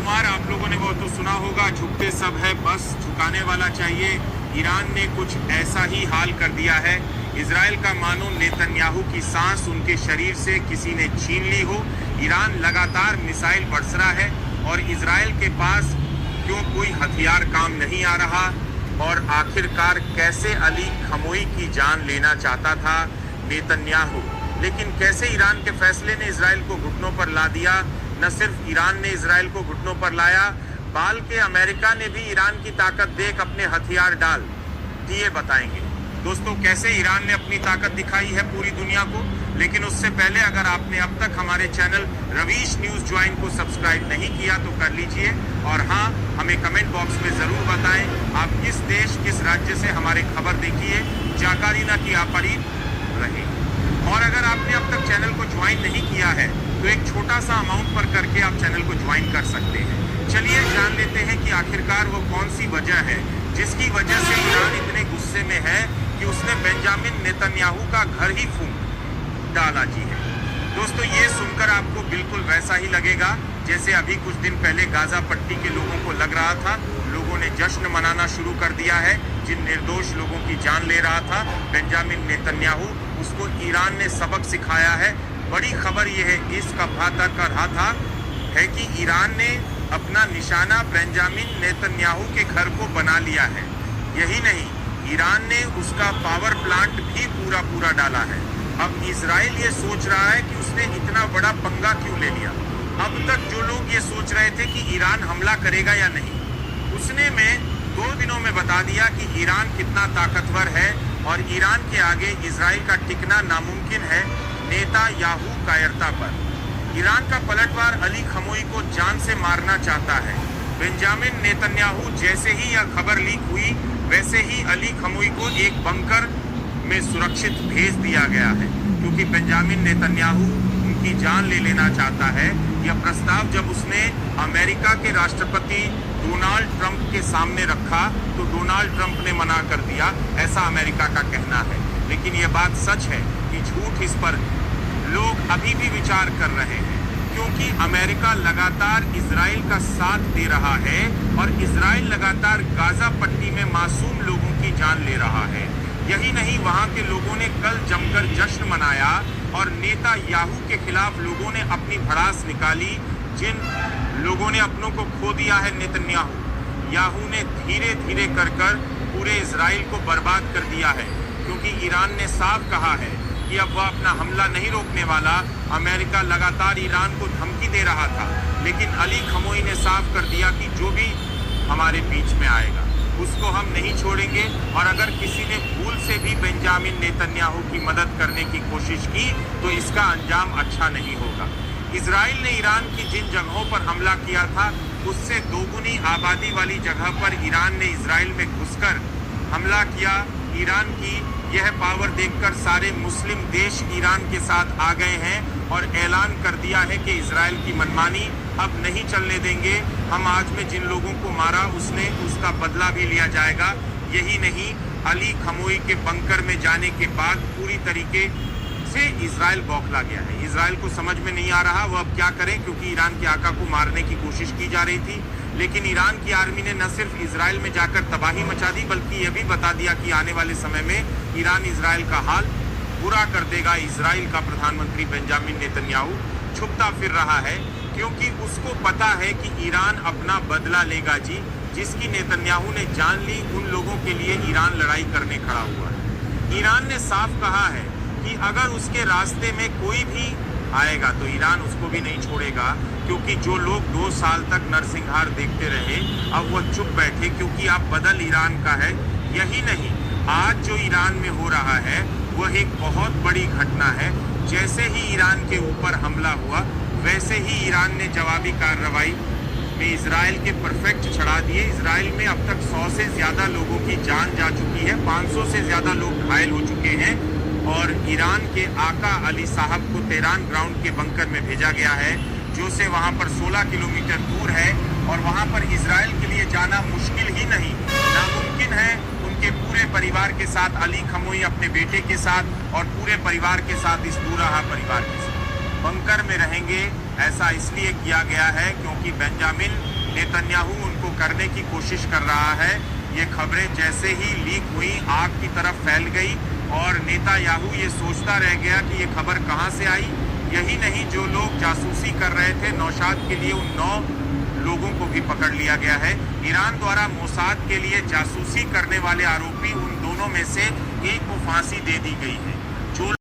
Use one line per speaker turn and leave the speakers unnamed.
शुमार आप लोगों ने वो तो सुना होगा, झुकते सब है बस झुकाने वाला चाहिए। ईरान ने कुछ ऐसा ही हाल कर दिया है। इजराइल का मानो नेतन्याहू की सांस उनके शरीर से किसी ने छीन ली हो। ईरान लगातार मिसाइल बरस रहा है और इजराइल के पास क्यों कोई हथियार काम नहीं आ रहा। और आखिरकार कैसे अली खमोई की जान लेना चाहता था नेतन्याहू, लेकिन कैसे ईरान के फैसले ने इजराइल को घुटनों पर ला दिया। न सिर्फ ईरान ने इजराइल को घुटनों पर लाया, बाल के अमेरिका ने भी ईरान की ताकत देख अपने हथियार डाल दिए। बताएंगे दोस्तों कैसे ईरान ने अपनी ताकत दिखाई है पूरी दुनिया को। लेकिन उससे पहले अगर आपने अब तक हमारे चैनल रवीश न्यूज ज्वाइन को सब्सक्राइब नहीं किया तो कर लीजिए। और हाँ, हमें कमेंट बॉक्स में जरूर बताएं आप किस देश किस राज्य से हमारे खबर देखिए। जानकारी न की आपरी रहे। और अगर आपने अब तक चैनल को ज्वाइन नहीं किया है तो एक छोटा सा अमाउंट पर करके आप चैनल को ज्वाइन कर सकते हैं। चलिए जान लेते हैं कि आखिरकार वो कौन सी वजह है जिसकी वजह से ईरान इतने गुस्से में है कि उसने बेंजामिन नेतन्याहू का घर ही फूंक डाला जी है। दोस्तों ये सुनकर आपको बिल्कुल वैसा ही लगेगा जैसे अभी कुछ दिन पहले गाजा पट्टी के लोगों को लग रहा था। लोगों ने जश्न मनाना शुरू कर दिया है। जिन निर्दोष लोगों की जान ले रहा था बेंजामिन नेतन्याहू, उसको ईरान ने सबक सिखाया है। बड़ी खबर यह है, इस कभाता कर रहा था है कि ईरान ने अपना निशाना बेंजामिन नेतन्याहू के घर को बना लिया है। यही नहीं, ईरान ने उसका पावर प्लांट भी पूरा डाला है। अब इजराइल ये सोच रहा है कि उसने इतना बड़ा पंगा क्यों ले लिया। अब तक जो लोग ये सोच रहे थे कि ईरान हमला करेगा या नहीं, उसने में 2 दिनों में बता दिया कि ईरान कितना ताकतवर है और ईरान के आगे इजराइल का टिकना नामुमकिन है नेतन्याहू कायरता पर। ईरान का पलटवार अली खमोई को जान से मारना चाहता है। बेंजामिन नेतन्याहू जैसे ही यह खबर लीक हुई वैसे ही अली खमोई को एक बंकर में सुरक्षित भेज दिया गया है, क्योंकि बेंजामिन नेतन्याहू उनकी जान ले लेना चाहता है। यह प्रस्ताव जब उसने अमेरिका के राष्ट्रपति डोनाल्ड ट्रंप के सामने रखा तो डोनाल्ड ट्रंप ने मना कर दिया, ऐसा अमेरिका का कहना है। लेकिन यह बात सच है कि झूठ इस पर लोग अभी भी विचार कर रहे हैं, क्योंकि अमेरिका लगातार इजराइल का साथ दे रहा है और इजराइल लगातार गाजा पट्टी में मासूम लोगों की जान ले रहा है। यही नहीं, वहां के लोगों ने कल जमकर जश्न मनाया और नेतन्याहू के खिलाफ लोगों ने अपनी भड़ास निकाली। जिन लोगों ने अपनों को खो दिया है नेतन्याहू ने धीरे धीरे कर पूरे इजराइल को बर्बाद कर दिया है, क्योंकि ईरान ने साफ कहा है कि अब वह अपना हमला नहीं रोकने वाला। अमेरिका लगातार ईरान को धमकी दे रहा था, लेकिन अली खमोई ने साफ कर दिया कि जो भी हमारे बीच में आएगा उसको हम नहीं छोड़ेंगे। और अगर किसी ने भूल से भी बेंजामिन नेतन्याहू की मदद करने की कोशिश की तो इसका अंजाम अच्छा नहीं होगा। इजराइल ने ईरान की जिन जगहों पर हमला किया था उससे दोगुनी आबादी वाली जगह पर ईरान ने इजराइल में घुसकर हमला किया। ईरान की यह पावर देखकर सारे मुस्लिम देश ईरान के साथ आ गए हैं और ऐलान कर दिया है कि इजराइल की मनमानी अब नहीं चलने देंगे। हम आज में जिन लोगों को मारा उसका बदला भी लिया जाएगा। यही नहीं, अली खमोई के बंकर में जाने के बाद पूरी तरीके से इजराइल बौखला गया है। इजराइल को समझ में नहीं आ रहा वो अब क्या करें, क्योंकि ईरान के आका को मारने की कोशिश की जा रही थी। लेकिन ईरान की आर्मी ने न सिर्फ इजराइल में जाकर तबाही मचा दी, बल्कि यह भी बता दिया कि आने वाले समय में ईरान इजराइल का हाल बुरा कर देगा। इजराइल का प्रधानमंत्री बेंजामिन नेतन्याहू छुपता फिर रहा है, क्योंकि उसको पता है कि ईरान अपना बदला लेगा जी। जिसकी नेतन्याहू ने जान ली, उन लोगों के लिए ईरान लड़ाई करने खड़ा हुआ है। ईरान ने साफ कहा है कि अगर उसके रास्ते में कोई भी आएगा तो ईरान उसको भी नहीं छोड़ेगा, क्योंकि जो लोग 2 साल तक नरसंहार देखते रहे अब वह चुप बैठे, क्योंकि अब बदल ईरान का है। यही नहीं, आज जो ईरान में हो रहा है वह एक बहुत बड़ी घटना है। जैसे ही ईरान के ऊपर हमला हुआ वैसे ही ईरान ने जवाबी कार्रवाई में इजराइल के परफेक्ट चढ़ा दिए। इजराइल में अब तक 100 से ज़्यादा लोगों की जान जा चुकी है, 500 से ज़्यादा लोग घायल हो चुके हैं और ईरान के आका अली साहब को तेहरान ग्राउंड के बंकर में भेजा गया है, जो से वहां पर 16 किलोमीटर दूर है। और वहां पर इजराइल के लिए जाना मुश्किल ही नहीं, नामुमकिन है। उनके पूरे परिवार के साथ, अली खमोई अपने बेटे के साथ और पूरे परिवार के साथ, इस दूरहा परिवार के साथ बंकर में रहेंगे। ऐसा इसलिए किया गया है क्योंकि बेंजामिन नेतन्याहू उनको करने की कोशिश कर रहा है। ये खबरें जैसे ही लीक हुई आग की तरफ फैल गई और नेतन्याहू ये सोचता रह गया कि ये खबर कहां से आई। यही नहीं, जो लोग जासूसी कर रहे थे नौशाद के लिए, उन 9 लोगों को भी पकड़ लिया गया है। ईरान द्वारा मोसाद के लिए जासूसी करने वाले आरोपी उन दोनों में से एक को फांसी दे दी गई है।